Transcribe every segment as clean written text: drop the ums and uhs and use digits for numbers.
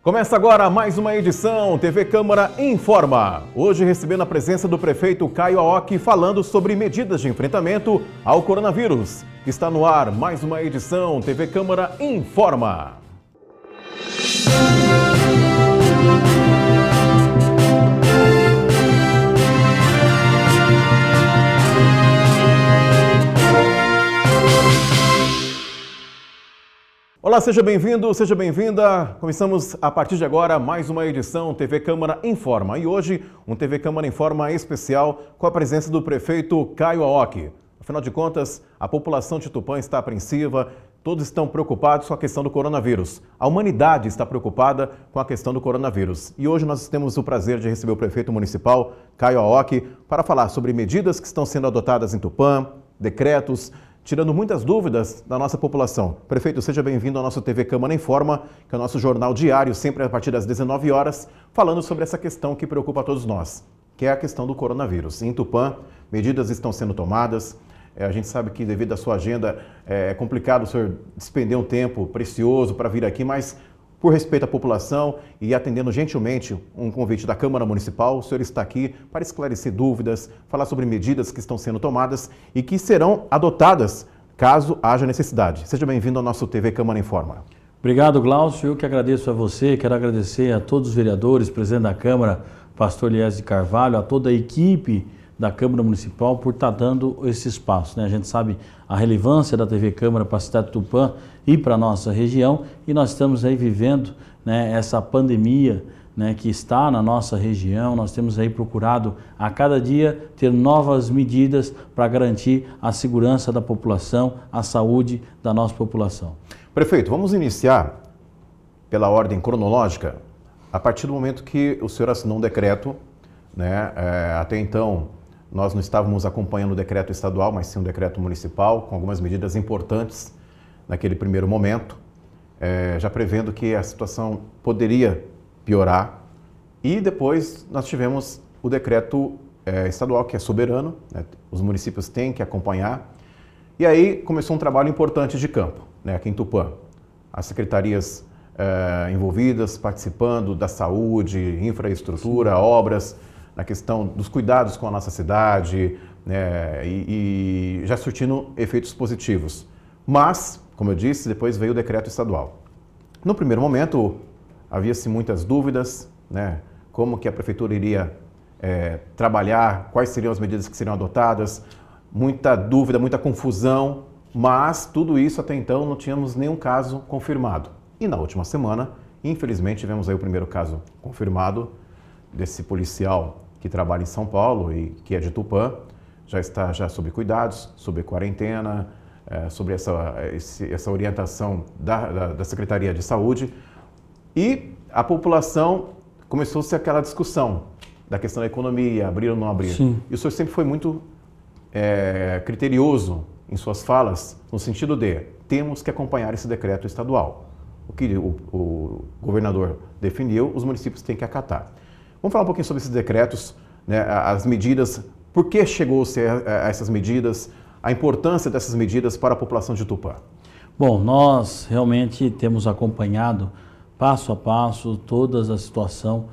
Começa agora mais uma edição TV Câmara Informa. Hoje recebendo a presença do prefeito Caio Aoki falando sobre medidas de enfrentamento ao coronavírus. Está no ar mais uma edição TV Câmara Informa. Olá, seja bem-vindo, seja bem-vinda. Começamos a partir de agora mais uma edição TV Câmara Informa. E hoje um TV Câmara Informa especial com a presença do prefeito Caio Aoki. Afinal de contas, a população de Tupã está apreensiva, todos estão preocupados com a questão do coronavírus. A humanidade está preocupada com a questão do coronavírus. E hoje nós temos o prazer de receber o prefeito municipal, Caio Aoki, para falar sobre medidas que estão sendo adotadas em Tupã, decretos, tirando muitas dúvidas da nossa população. Prefeito, seja bem-vindo ao nosso TV Câmara Informa, que é o nosso jornal diário, sempre a partir das 19 horas, falando sobre essa questão que preocupa a todos nós, que é a questão do coronavírus. Em Tupã, medidas estão sendo tomadas. A gente sabe que devido à sua agenda é complicado o senhor despender um tempo precioso para vir aqui, mas por respeito à população e atendendo gentilmente um convite da Câmara Municipal, o senhor está aqui para esclarecer dúvidas, falar sobre medidas que estão sendo tomadas e que serão adotadas caso haja necessidade. Seja bem-vindo ao nosso TV Câmara Informa. Obrigado, Glaucio. Eu que agradeço a você, quero agradecer a todos os vereadores, presidente da Câmara, pastor Elias de Carvalho, a toda a equipe da Câmara Municipal por estar dando esse espaço, né? A gente sabe a relevância da TV Câmara para a cidade de Tupã e para a nossa região, e nós estamos aí vivendo, né, essa pandemia, né, que está na nossa região. Nós temos aí procurado a cada dia ter novas medidas para garantir a segurança da população, a saúde da nossa população. Prefeito, vamos iniciar pela ordem cronológica, a partir do momento que o senhor assinou um decreto, né, até então nós não estávamos acompanhando o decreto estadual, mas sim um decreto municipal, com algumas medidas importantes naquele primeiro momento, já prevendo que a situação poderia piorar. E depois nós tivemos o decreto estadual, que é soberano, né? Os municípios têm que acompanhar. E aí começou um trabalho importante de campo, né, aqui em Tupã. As secretarias envolvidas, participando da saúde, infraestrutura, obras, na questão dos cuidados com a nossa cidade, né, e já surtindo efeitos positivos. Mas, como eu disse, depois veio o decreto estadual. No primeiro momento, havia-se muitas dúvidas, né, como que a prefeitura iria trabalhar, quais seriam as medidas que seriam adotadas, muita dúvida, muita confusão, mas tudo isso até então não tínhamos nenhum caso confirmado. E na última semana, infelizmente, tivemos aí o primeiro caso confirmado desse policial que trabalha em São Paulo e que é de Tupã, já está sob cuidados, sob quarentena, sobre essa orientação da Secretaria de Saúde. E a população começou-se aquela discussão da questão da economia, abrir ou não abrir. Sim. E o senhor sempre foi muito criterioso em suas falas, no sentido de temos que acompanhar esse decreto estadual. O que o governador definiu, os municípios têm que acatar. Vamos falar um pouquinho sobre esses decretos, né, as medidas, por que chegou-se a essas medidas, a importância dessas medidas para a população de Tupã. Bom, nós realmente temos acompanhado passo a passo toda a situação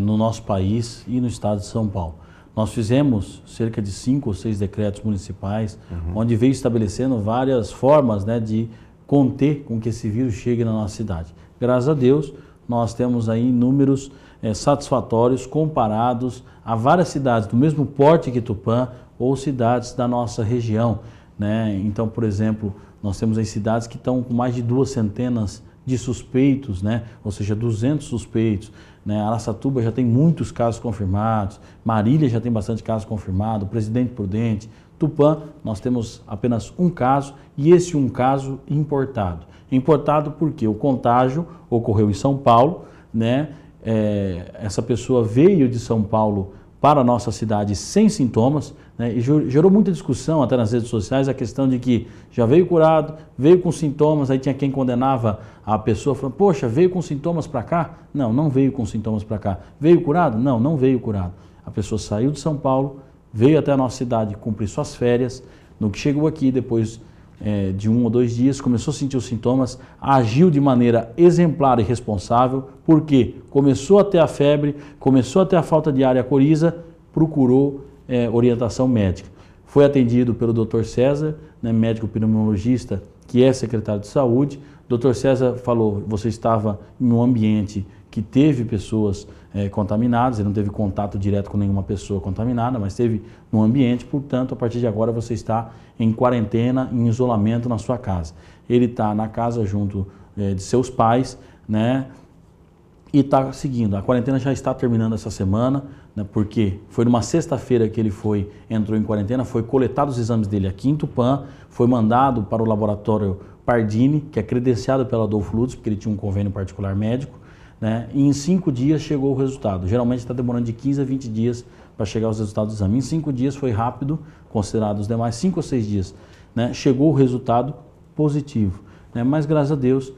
no nosso país e no estado de São Paulo. Nós fizemos cerca de 5 ou 6 decretos municipais, onde veio estabelecendo várias formas, né, de conter com que esse vírus chegue na nossa cidade. Graças a Deus, nós temos aí números satisfatórios comparados a várias cidades do mesmo porte que Tupã ou cidades da nossa região, né? Então, por exemplo, nós temos aí cidades que estão com mais de 200 de suspeitos, né? Ou seja, 200 suspeitos, né? Araçatuba já tem muitos casos confirmados, Marília já tem bastante casos confirmados, Presidente Prudente, Tupã, nós temos apenas um caso, e esse um caso importado. Importado porque o contágio ocorreu em São Paulo, né? Essa pessoa veio de São Paulo para a nossa cidade sem sintomas, né? E gerou muita discussão até nas redes sociais a questão de que já veio curado, veio com sintomas, aí tinha quem condenava a pessoa falando, poxa, veio com sintomas para cá? Não, não veio com sintomas para cá. Veio curado? Não, não veio curado. A pessoa saiu de São Paulo, veio até a nossa cidade cumprir suas férias, no que chegou aqui depois de 1 ou 2 dias, começou a sentir os sintomas, agiu de maneira exemplar e responsável, porque começou a ter a febre, começou a ter a falta de ar e a coriza, procurou orientação médica. Foi atendido pelo Dr. César, né, médico pneumologista, que é secretário de saúde. O Dr. César falou, você estava em um ambiente que teve pessoas contaminadas, ele não teve contato direto com nenhuma pessoa contaminada, mas teve no ambiente, portanto, a partir de agora você está em quarentena, em isolamento na sua casa. Ele está na casa junto de seus pais, né, e está seguindo. A quarentena já está terminando essa semana, né, porque foi numa sexta-feira que ele entrou em quarentena, foi coletado os exames dele aqui em Tupã, foi mandado para o laboratório Pardini, que é credenciado pela Adolfo Lutz, porque ele tinha um convênio particular médico, né, e em 5 dias chegou o resultado. Geralmente está demorando de 15 a 20 dias para chegar os resultados do exame. Em 5 dias foi rápido, considerado os demais 5 ou 6 dias, né, chegou o resultado positivo, né, mas graças a Deus,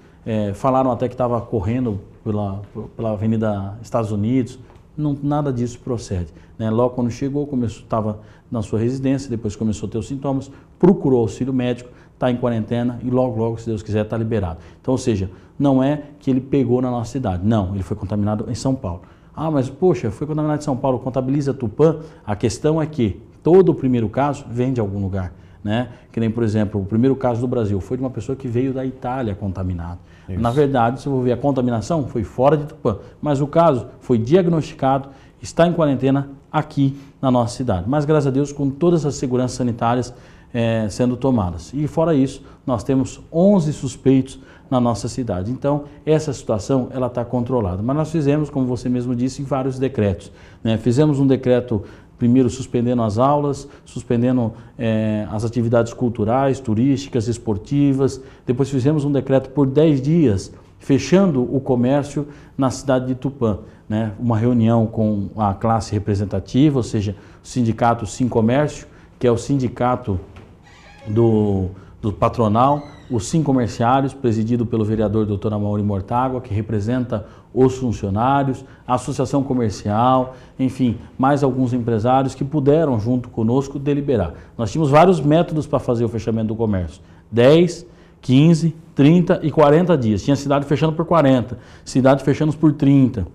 falaram até que estava correndo pela Avenida Estados Unidos, não, nada disso procede, né? Logo quando chegou, estava na sua residência, depois começou a ter os sintomas, procurou auxílio médico, está em quarentena e logo, se Deus quiser, está liberado. Então, ou seja, não é que ele pegou na nossa cidade, não, ele foi contaminado em São Paulo. Ah, mas poxa, foi contaminado em São Paulo, contabiliza Tupã? A questão é que todo o primeiro caso vem de algum lugar, né? Que nem, por exemplo, o primeiro caso do Brasil foi de uma pessoa que veio da Itália contaminada. Isso. Na verdade, se eu for ver a contaminação, foi fora de Tupã, mas o caso foi diagnosticado, está em quarentena aqui na nossa cidade. Mas, graças a Deus, com todas as seguranças sanitárias sendo tomadas. E fora isso, nós temos 11 suspeitos na nossa cidade. Então, essa situação ela está controlada. Mas nós fizemos, como você mesmo disse, vários decretos, né? Fizemos um decreto primeiro suspendendo as aulas, suspendendo as atividades culturais, turísticas, esportivas. Depois fizemos um decreto por 10 dias, fechando o comércio na cidade de Tupã, né? Uma reunião com a classe representativa, ou seja, o sindicato Sim Comércio, que é o sindicato do patronal, o Sim Comerciários, presidido pelo vereador Dr. Amaury Mortágua, que representa os funcionários, a associação comercial, enfim, mais alguns empresários que puderam, junto conosco, deliberar. Nós tínhamos vários métodos para fazer o fechamento do comércio, 10, 15, 30 e 40 dias. Tinha cidade fechando por 40, cidade fechando por 30.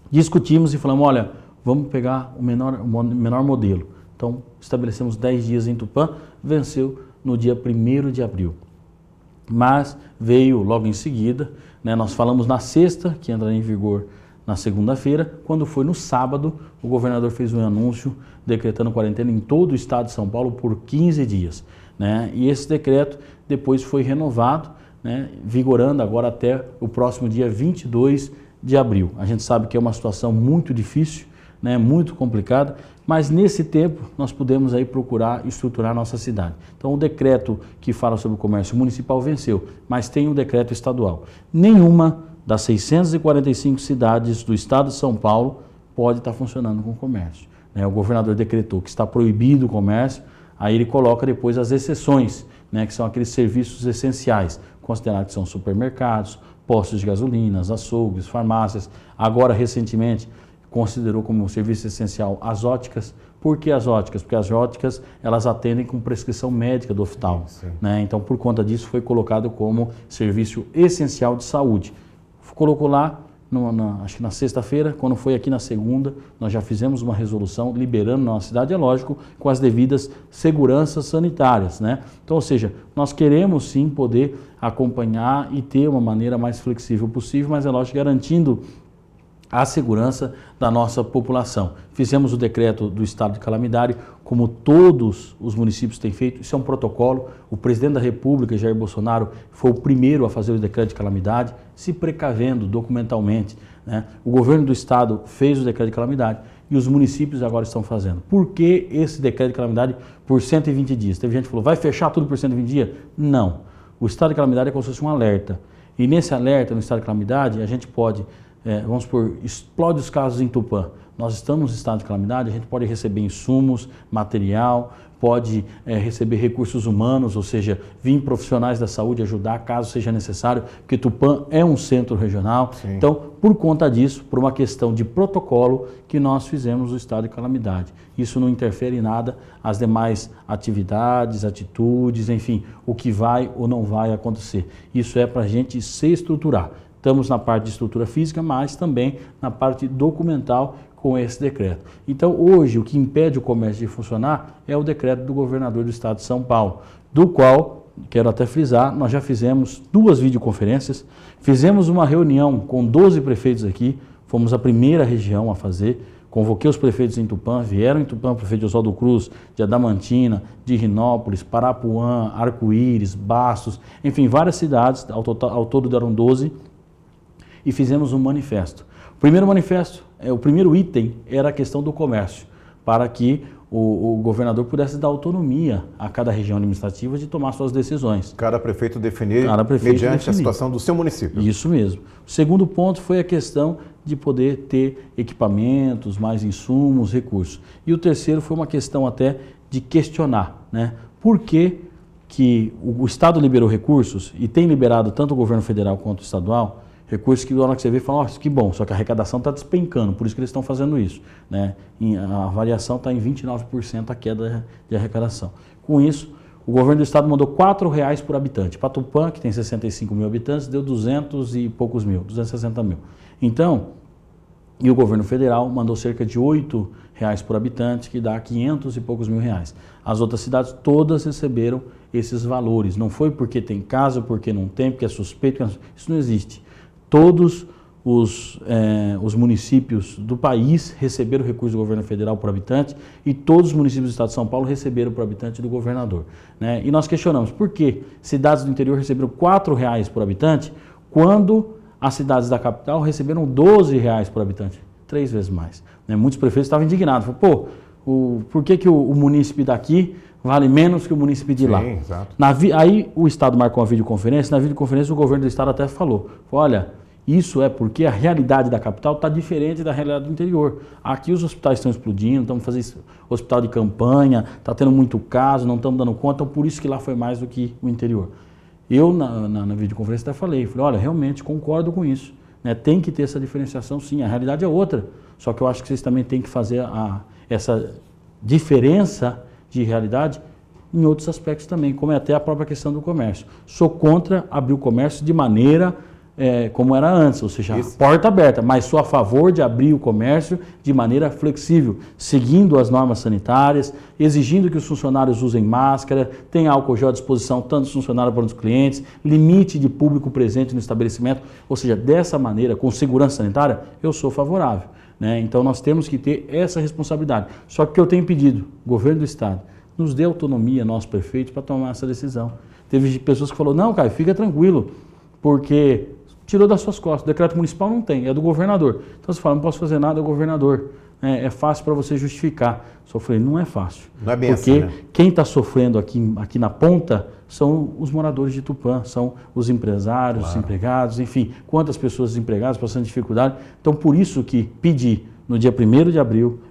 Discutimos e falamos, olha, vamos pegar o menor modelo. Então, estabelecemos 10 dias em Tupã, venceu no dia 1º de abril. Mas veio logo em seguida, né, nós falamos na sexta, que entra em vigor na segunda-feira, quando foi no sábado, o governador fez um anúncio decretando quarentena em todo o estado de São Paulo por 15 dias. Né, e esse decreto depois foi renovado, né, vigorando agora até o próximo dia 22 de abril. A gente sabe que é uma situação muito difícil, né, muito complicada, mas nesse tempo nós pudemos aí procurar estruturar a nossa cidade. Então o decreto que fala sobre o comércio municipal venceu, mas tem um decreto estadual. Nenhuma das 645 cidades do estado de São Paulo pode estar funcionando com comércio, né? O governador decretou que está proibido o comércio, aí ele coloca depois as exceções, né, que são aqueles serviços essenciais, considerados que são supermercados, postos de gasolina, açougues, farmácias. Agora, recentemente, considerou como serviço essencial as óticas. Por que as óticas? Porque as óticas elas atendem com prescrição médica do oftalmo, né? Então, por conta disso, foi colocado como serviço essencial de saúde. Colocou lá, acho que na sexta-feira, quando foi aqui na segunda, nós já fizemos uma resolução liberando na nossa cidade, é lógico, com as devidas seguranças sanitárias, né? Então, ou seja, nós queremos sim poder acompanhar e ter uma maneira mais flexível possível, mas é lógico, garantindo a segurança da nossa população. Fizemos o decreto do estado de calamidade, como todos os municípios têm feito, isso é um protocolo. O presidente da República, Jair Bolsonaro, foi o primeiro a fazer o decreto de calamidade, se precavendo documentalmente, né? O governo do estado fez o decreto de calamidade e os municípios agora estão fazendo. Por que esse decreto de calamidade por 120 dias? Teve gente que falou, vai fechar tudo por 120 dias? Não. O estado de calamidade é como se fosse um alerta. E nesse alerta, no estado de calamidade, a gente pode vamos supor, explode os casos em Tupã. Nós estamos em estado de calamidade, a gente pode receber insumos, material, pode receber recursos humanos, ou seja, vir profissionais da saúde ajudar caso seja necessário, porque Tupã é um centro regional. Sim. Então, por conta disso, por uma questão de protocolo, que nós fizemos o estado de calamidade. Isso não interfere em nada as demais atividades, atitudes, enfim, o que vai ou não vai acontecer. Isso é para a gente se estruturar. Estamos na parte de estrutura física, mas também na parte documental com esse decreto. Então, hoje, o que impede o comércio de funcionar é o decreto do governador do estado de São Paulo, do qual, quero até frisar, nós já fizemos 2 videoconferências, fizemos uma reunião com 12 prefeitos aqui, fomos a primeira região a fazer, convoquei os prefeitos em Tupã, vieram em Tupã o prefeito de Oswaldo Cruz, de Adamantina, de Rinópolis, Parapuã, Arco-Íris, Bastos, enfim, várias cidades, ao todo deram 12, e fizemos um manifesto. O primeiro manifesto, o primeiro item era a questão do comércio, para que o governador pudesse dar autonomia a cada região administrativa de tomar suas decisões. Cada prefeito definir mediante a situação do seu município. Isso mesmo. O segundo ponto foi a questão de poder ter equipamentos, mais insumos, recursos. E o terceiro foi uma questão até de questionar, né? Por que o Estado liberou recursos e tem liberado tanto o governo federal quanto o estadual, recursos que na hora que você vê, fala, nossa, que bom, só que a arrecadação está despencando, por isso que eles estão fazendo isso, né? A variação está em 29% a queda de arrecadação. Com isso, o governo do estado mandou R$4 por habitante. Para Tupã, que tem 65 mil habitantes, deu 200 e poucos mil, 260 mil. Então, e o governo federal mandou cerca de R$8 por habitante, que dá 500 e poucos mil reais. As outras cidades todas receberam esses valores. Não foi porque tem casa, porque não tem, porque é suspeito, isso não existe. Todos os municípios do país receberam recurso do governo federal por habitante e todos os municípios do estado de São Paulo receberam por habitante do governador, né? E nós questionamos por que cidades do interior receberam R$4 por habitante quando as cidades da capital receberam R$12 por habitante, 3 vezes mais, né? Muitos prefeitos estavam indignados, falaram, por que o munícipe daqui vale menos que o município de lá? Exato. Aí o Estado marcou uma videoconferência, na videoconferência o governo do Estado até falou, olha, isso é porque a realidade da capital está diferente da realidade do interior. Aqui os hospitais estão explodindo, estamos fazendo hospital de campanha, está tendo muito caso, não estamos dando conta, então por isso que lá foi mais do que o interior. Eu, na videoconferência, até falei, olha, realmente concordo com isso, né? Tem que ter essa diferenciação sim, a realidade é outra, só que eu acho que vocês também têm que fazer essa diferença de realidade em outros aspectos também, como é até a própria questão do comércio. Sou contra abrir o comércio de maneira como era antes, ou seja, porta aberta, mas sou a favor de abrir o comércio de maneira flexível, seguindo as normas sanitárias, exigindo que os funcionários usem máscara, tenha álcool gel à disposição, tanto dos funcionários quanto dos clientes, limite de público presente no estabelecimento, ou seja, dessa maneira, com segurança sanitária, eu sou favorável, né? Então nós temos que ter essa responsabilidade. Só que eu tenho pedido, governo do estado, nos dê autonomia, nós prefeitos, para tomar essa decisão. Teve pessoas que falaram, não, Caio, fica tranquilo, porque tirou das suas costas, o decreto municipal não tem, é do governador. Então você fala, não posso fazer nada, é o governador. É fácil para você justificar. Só falei, não é fácil. Não é bem porque assim, né? Quem está sofrendo aqui na ponta são os moradores de Tupã, são os empresários, claro, os empregados, enfim, quantas pessoas desempregadas passando dificuldade. Então por isso que pedi no dia 1º de abril,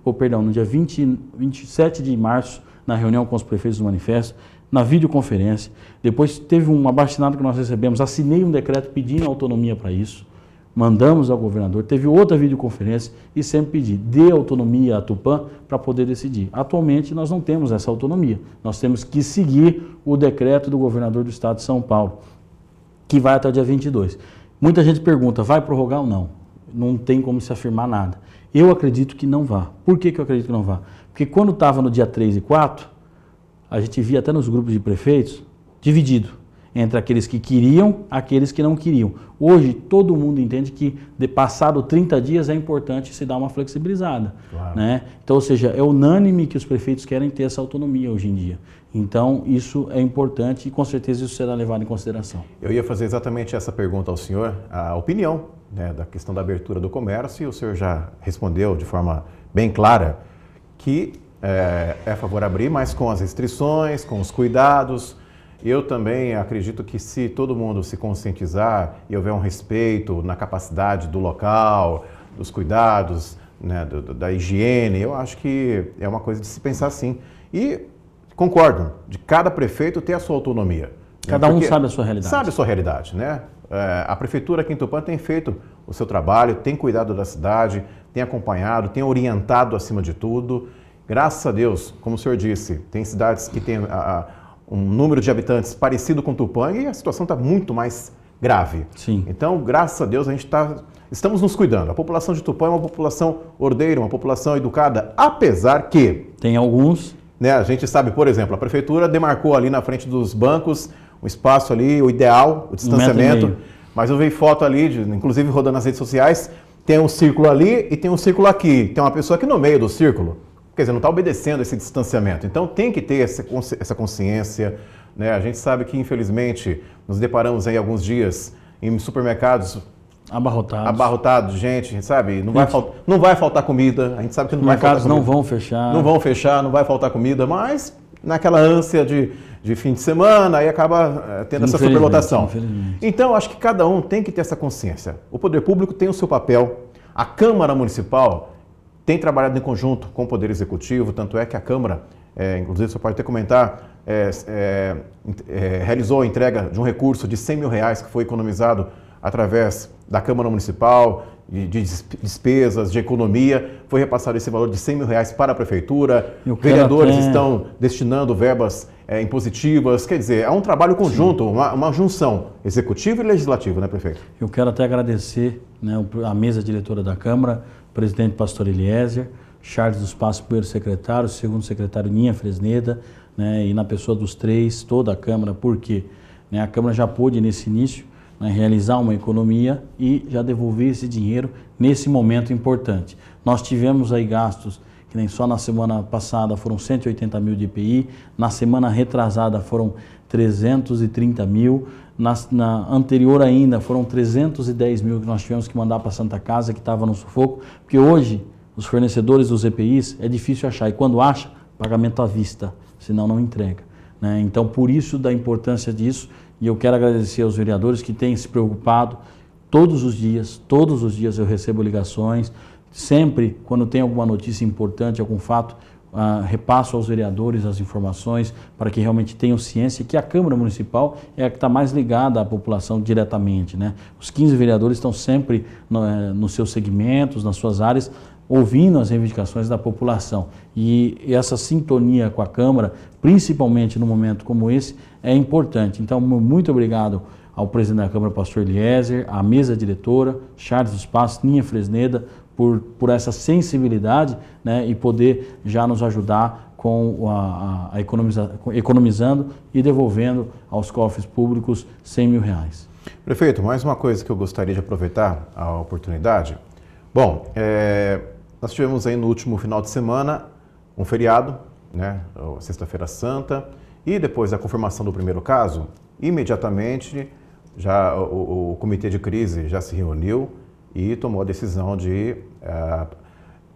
no dia 27 de março, na reunião com os prefeitos do manifesto, na videoconferência, depois teve um abaixo-assinado que nós recebemos, assinei um decreto pedindo autonomia para isso, mandamos ao governador, teve outra videoconferência e sempre pedi, dê autonomia a Tupã para poder decidir. Atualmente nós não temos essa autonomia, nós temos que seguir o decreto do governador do estado de São Paulo, que vai até o dia 22. Muita gente pergunta, vai prorrogar ou não? Não tem como se afirmar nada. Eu acredito que não vá. Por que eu acredito que não vá? Porque quando estava no dia 3 e 4, a gente via até nos grupos de prefeitos, dividido entre aqueles que queriam, aqueles que não queriam. Hoje, todo mundo entende que, passado 30 dias, é importante se dar uma flexibilizada. Claro. Né? Então, ou seja, é unânime que os prefeitos querem ter essa autonomia hoje em dia. Então, isso é importante e, com certeza, isso será levado em consideração. Eu ia fazer exatamente essa pergunta ao senhor, a opinião, né, da questão da abertura do comércio, e o senhor já respondeu de forma bem clara que é a favor de abrir, mas com as restrições, com os cuidados, Eu também acredito que se todo mundo se conscientizar e houver um respeito na capacidade do local, dos cuidados, né, da higiene, eu acho que é uma coisa de se pensar sim. E concordo, de cada prefeito ter a sua autonomia. Cada um sabe a sua realidade. Sabe a sua realidade, né? A prefeitura aqui em Tupã tem feito o seu trabalho, tem cuidado da cidade, tem acompanhado, tem orientado acima de tudo. Graças a Deus, como o senhor disse, tem cidades que têm um número de habitantes parecido com Tupã e a situação está muito mais grave. Sim. Então, graças a Deus, estamos nos cuidando. A população de Tupã é uma população ordeira, uma população educada, apesar que... Tem alguns... Né, a gente sabe, por exemplo, a prefeitura demarcou ali na frente dos bancos o espaço ali, o ideal, o distanciamento. 1,5 m. Mas eu vi foto ali, inclusive rodando nas redes sociais, tem um círculo ali e tem um círculo aqui. Tem uma pessoa aqui no meio do círculo. Quer dizer, não está obedecendo esse distanciamento. Então tem que ter essa consciência. Né? A gente sabe que, infelizmente, nos deparamos aí alguns dias em supermercados abarrotados de gente, sabe? Não vai faltar comida. A gente sabe que não vai faltar comida. Os mercados não vão fechar. Não vão fechar, não vai faltar comida, mas naquela ânsia de fim de semana, aí acaba tendo essa superlotação. Então, acho que cada um tem que ter essa consciência. O poder público tem o seu papel. A Câmara Municipal tem trabalhado em conjunto com o Poder Executivo, tanto é que a Câmara, inclusive você pode até comentar, realizou a entrega de um recurso de R$100 mil que foi economizado através da Câmara Municipal, de despesas, de economia. Foi repassado esse valor de R$100 mil para a Prefeitura. Vereadores estão destinando verbas impositivas. Quer dizer, é um trabalho conjunto, uma junção executiva e legislativa, né, prefeito? Eu quero até agradecer, né, a mesa diretora da Câmara, o presidente Pastor Eliezer, Charles dos Passos, primeiro secretário, segundo secretário Ninha Fresneda, né, e na pessoa dos três, toda a Câmara, porque né, a Câmara já pôde, nesse início, né, realizar uma economia e já devolver esse dinheiro nesse momento importante. Nós tivemos aí gastos, que nem só na semana passada foram 180 mil de IPI, na semana retrasada foram 330 mil, na anterior ainda foram 310 mil que nós tivemos que mandar para a Santa Casa, que estava no sufoco, porque hoje os fornecedores dos EPIs é difícil achar, e quando acha, pagamento à vista, senão não entrega. Né? Então, por isso da importância disso, e eu quero agradecer aos vereadores que têm se preocupado todos os dias eu recebo ligações, sempre quando tem alguma notícia importante, algum fato, repasso aos vereadores as informações para que realmente tenham ciência que a Câmara Municipal é a que está mais ligada à população diretamente. Né? Os 15 vereadores estão sempre nos seus segmentos, nas suas áreas, ouvindo as reivindicações da população. E essa sintonia com a Câmara, principalmente num momento como esse, é importante. Então, muito obrigado ao presidente da Câmara, Pastor Eliezer, à mesa diretora, Charles dos Passos, Ninha Fresneda, por essa sensibilidade, né, e poder já nos ajudar com economizando e devolvendo aos cofres públicos R$100 mil. Prefeito, mais uma coisa que eu gostaria de aproveitar a oportunidade. Bom, nós tivemos aí no último final de semana um feriado, né, Sexta-feira Santa, e depois da confirmação do primeiro caso, imediatamente já o comitê de crise já se reuniu e tomou a decisão de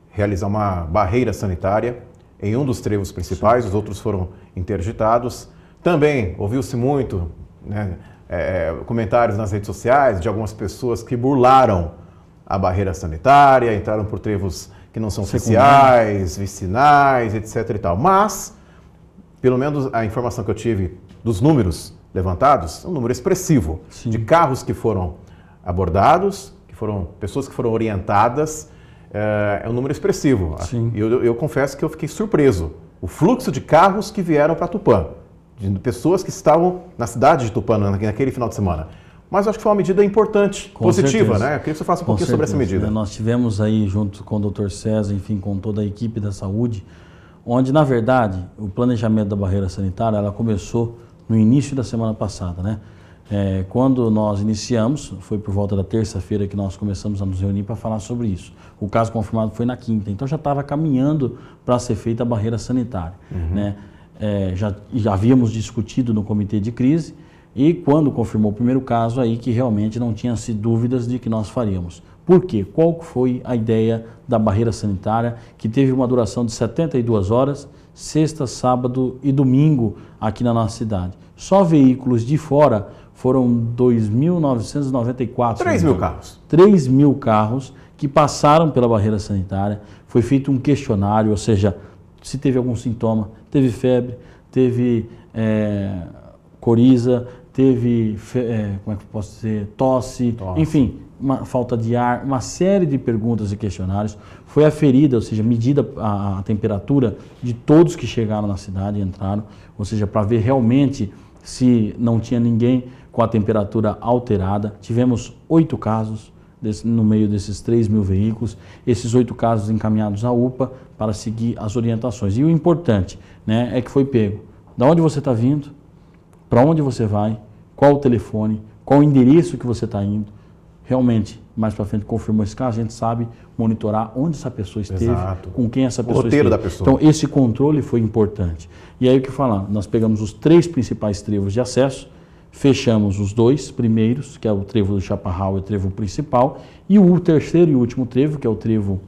realizar uma barreira sanitária em um dos trevos principais. Sim. Os outros foram interditados. Também ouviu-se muito, né, comentários nas redes sociais de algumas pessoas que burlaram a barreira sanitária, entraram por trevos que não são oficiais, vicinais, etc. e tal. Mas, pelo menos a informação que eu tive dos números levantados, é um número expressivo. Sim. De carros que foram abordados, pessoas que foram orientadas, é um número expressivo. Sim. Eu confesso que eu fiquei surpreso. O fluxo de carros que vieram para Tupã, de pessoas que estavam na cidade de Tupã naquele final de semana. Mas eu acho que foi uma medida importante, positiva, né? Eu queria que você falasse um pouquinho sobre essa medida. Nós tivemos aí, junto com o Dr. César, enfim, com toda a equipe da saúde, onde, na verdade, o planejamento da barreira sanitária, ela começou no início da semana passada, né? Quando nós iniciamos, foi por volta da terça-feira que nós começamos a nos reunir para falar sobre isso. O caso confirmado foi na quinta, então já estava caminhando para ser feita a barreira sanitária. Uhum. Né? Já havíamos discutido no comitê de crise e quando confirmou o primeiro caso, aí que realmente não tinha-se dúvidas de que nós faríamos. Por quê? Qual foi a ideia da barreira sanitária, que teve uma duração de 72 horas, sexta, sábado e domingo aqui na nossa cidade? Só veículos de fora foram 2.994. 3 mil carros. 3 mil carros que passaram pela barreira sanitária. Foi feito um questionário, ou seja, se teve algum sintoma, teve febre, teve coriza, teve, como é que eu posso dizer, tosse, enfim, uma falta de ar, uma série de perguntas e questionários. Foi aferida, ou seja, medida a temperatura de todos que chegaram na cidade e entraram, ou seja, para ver realmente se não tinha ninguém com a temperatura alterada. Tivemos 8 casos no meio desses 3 mil veículos, esses 8 casos encaminhados à UPA para seguir as orientações. E o importante, né, é que foi pego. Da onde você está vindo, para onde você vai, qual o telefone, qual o endereço que você está indo. Realmente, mais para frente confirmou esse caso, a gente sabe monitorar onde essa pessoa esteve, Exato. com quem essa pessoa o roteiro esteve. da pessoa. Então, esse controle foi importante. E aí o que falar? Nós pegamos os 3 principais trevos de acesso, fechamos os 2 primeiros, que é o trevo do Chaparral e o trevo principal, e o terceiro e último trevo, que é o trevo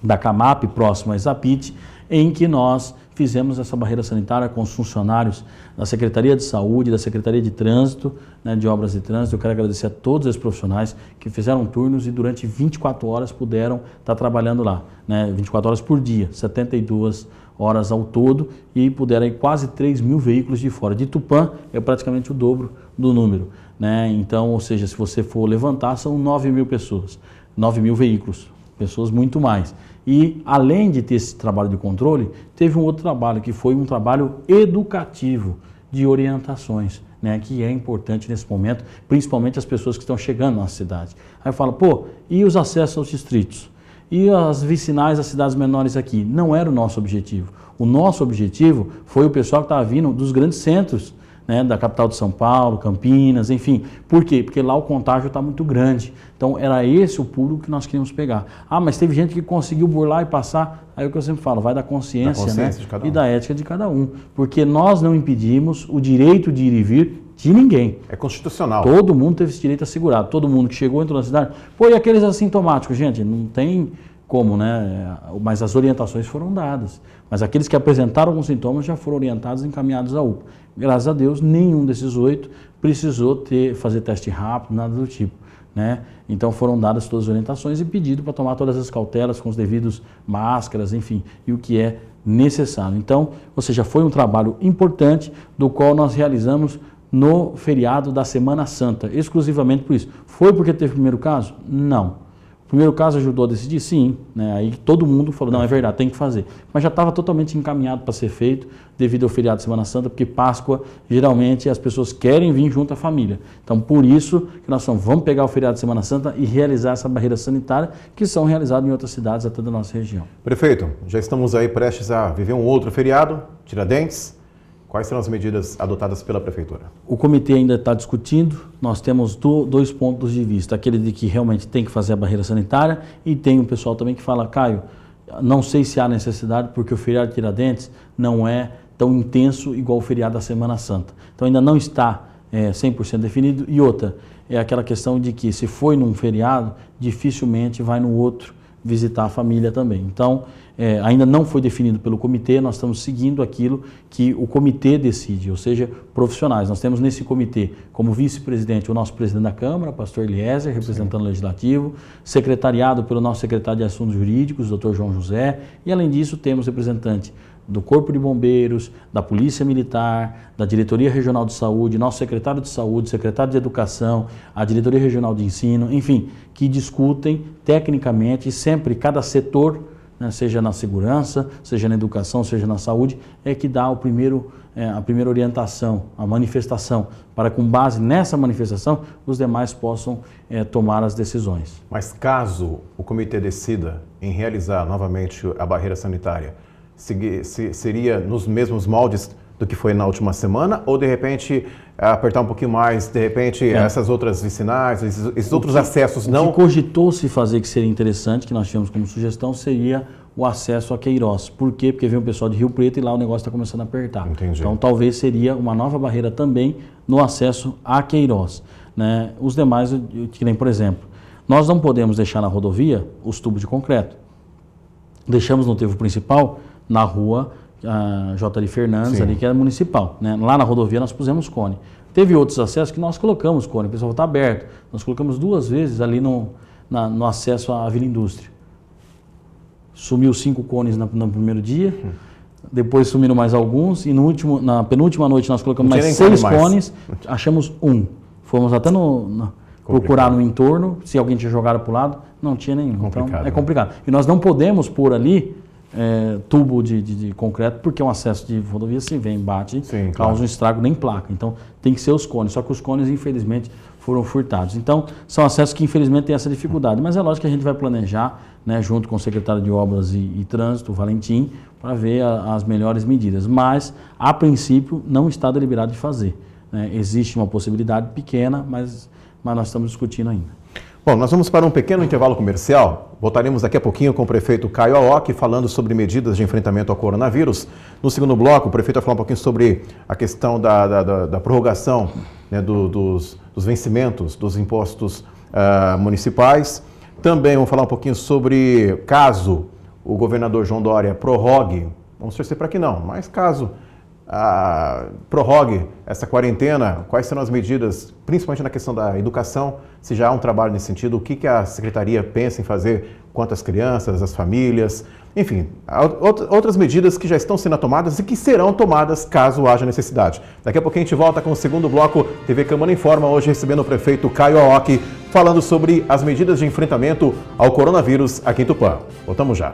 da Camap, próximo a Exapit, em que nós fizemos essa barreira sanitária com os funcionários da Secretaria de Saúde, da Secretaria de Trânsito, né, de Obras de Trânsito. Eu quero agradecer a todos esses profissionais que fizeram turnos e durante 24 horas puderam estar trabalhando lá, né, 24 horas por dia, 72 horas ao todo, e puderam ir quase 3 mil veículos de fora. De Tupã é praticamente o dobro do número, né? Então, ou seja, se você for levantar, são 9 mil pessoas, 9 mil veículos, pessoas muito mais. E além de ter esse trabalho de controle, teve um outro trabalho que foi um trabalho educativo de orientações, né, que é importante nesse momento, principalmente as pessoas que estão chegando na cidade. Aí eu falo, pô, e os acessos aos distritos? E as vicinais das cidades menores aqui? Não era o nosso objetivo. O nosso objetivo foi o pessoal que estava vindo dos grandes centros, né, da capital de São Paulo, Campinas, enfim. Por quê? Porque lá o contágio está muito grande. Então era esse o público que nós queríamos pegar. Ah, mas teve gente que conseguiu burlar e passar. Aí é o que eu sempre falo, vai da consciência, né, e da ética de cada um. Porque nós não impedimos o direito de ir e vir de ninguém. É constitucional. Todo mundo teve esse direito assegurado. Todo mundo que chegou, entrou na cidade. Pô, e aqueles assintomáticos? Gente, não tem como, né? Mas as orientações foram dadas. Mas aqueles que apresentaram alguns sintomas já foram orientados e encaminhados à UPA. Graças a Deus, nenhum desses 8 precisou fazer teste rápido, nada do tipo, né? Então foram dadas todas as orientações e pedido para tomar todas as cautelas com os devidos máscaras, enfim, e o que é necessário. Então, ou seja, foi um trabalho importante do qual nós realizamos no feriado da Semana Santa, exclusivamente por isso. Foi porque teve o primeiro caso? Não. O primeiro caso ajudou a decidir? Sim. Né? Aí todo mundo falou, não, é verdade, tem que fazer. Mas já estava totalmente encaminhado para ser feito devido ao feriado de Semana Santa, porque Páscoa, geralmente, as pessoas querem vir junto à família. Então, por isso que nós vamos pegar o feriado de Semana Santa e realizar essa barreira sanitária, que são realizadas em outras cidades até da nossa região. Prefeito, já estamos aí prestes a viver um outro feriado, Tiradentes. Quais serão as medidas adotadas pela Prefeitura? O comitê ainda está discutindo, nós temos 2 pontos de vista, aquele de que realmente tem que fazer a barreira sanitária e tem um pessoal também que fala, Caio, não sei se há necessidade porque o feriado de Tiradentes não é tão intenso igual o feriado da Semana Santa. Então ainda não está 100% definido. E outra, é aquela questão de que se foi num feriado, dificilmente vai no outro visitar a família também. Então, ainda não foi definido pelo comitê, nós estamos seguindo aquilo que o comitê decide, ou seja, profissionais. Nós temos nesse comitê como vice-presidente o nosso presidente da Câmara, pastor Eliezer, representando o Legislativo, secretariado pelo nosso secretário de Assuntos Jurídicos, doutor João José, e além disso temos representante do Corpo de Bombeiros, da Polícia Militar, da Diretoria Regional de Saúde, nosso secretário de Saúde, secretário de Educação, a Diretoria Regional de Ensino, enfim, que discutem tecnicamente sempre cada setor, né, seja na segurança, seja na educação, seja na saúde, é que dá a primeira orientação, a manifestação, para com base nessa manifestação, os demais possam tomar as decisões. Mas caso o comitê decida em realizar novamente a barreira sanitária, seria nos mesmos moldes do que foi na última semana, ou de repente apertar um pouquinho mais, de repente essas outras vicinais, esses outros acessos não... O que cogitou-se fazer que seria interessante, que nós tivemos como sugestão, seria o acesso a Queiroz. Por quê? Porque vem o pessoal de Rio Preto e lá o negócio está começando a apertar. Entendi. Então talvez seria uma nova barreira também no acesso a Queiroz. Né? Os demais, que nem por exemplo, nós não podemos deixar na rodovia os tubos de concreto. Deixamos no trevo principal, na rua a J.R. Fernandes, Sim. ali, que é municipal, né? Lá na rodovia nós pusemos cone. Teve outros acessos que nós colocamos cone, o pessoal está aberto. Nós colocamos 2 vezes ali no acesso à Vila Indústria. Sumiu 5 cones no primeiro dia, depois sumiram mais alguns, e na penúltima noite nós colocamos mais 6 cones, achamos 1. Fomos até procurar no entorno, se alguém tinha jogado para o lado, não tinha nenhum. Então é complicado. E nós não podemos pôr ali tubo de concreto, porque é um acesso de rodovia, se vem, bate, Sim, causa um estrago, nem placa. Então tem que ser os cones, só que os cones, infelizmente, foram furtados. Então, são acessos que, infelizmente, têm essa dificuldade. Mas é lógico que a gente vai planejar, né, junto com o secretário de Obras e Trânsito, o Valentim, para ver as melhores medidas. Mas, a princípio, não está deliberado de fazer, né? Existe uma possibilidade pequena, mas nós estamos discutindo ainda. Bom, nós vamos para um pequeno intervalo comercial. Voltaremos daqui a pouquinho com o prefeito Caio Aoki falando sobre medidas de enfrentamento ao coronavírus. No segundo bloco, o prefeito vai falar um pouquinho sobre a questão da prorrogação, né, dos vencimentos dos impostos municipais. Também vamos falar um pouquinho sobre caso o governador João Dória prorrogue, vamos torcer para que não, mas caso prorrogue essa quarentena, quais serão as medidas, principalmente na questão da educação, se já há um trabalho nesse sentido, o que a Secretaria pensa em fazer quanto às crianças, às famílias, enfim, outras medidas que já estão sendo tomadas e que serão tomadas caso haja necessidade. Daqui a pouquinho a gente volta com o segundo bloco TV Câmara Informa, hoje recebendo o prefeito Caio Aoki, falando sobre as medidas de enfrentamento ao coronavírus aqui em Tupã. Voltamos já.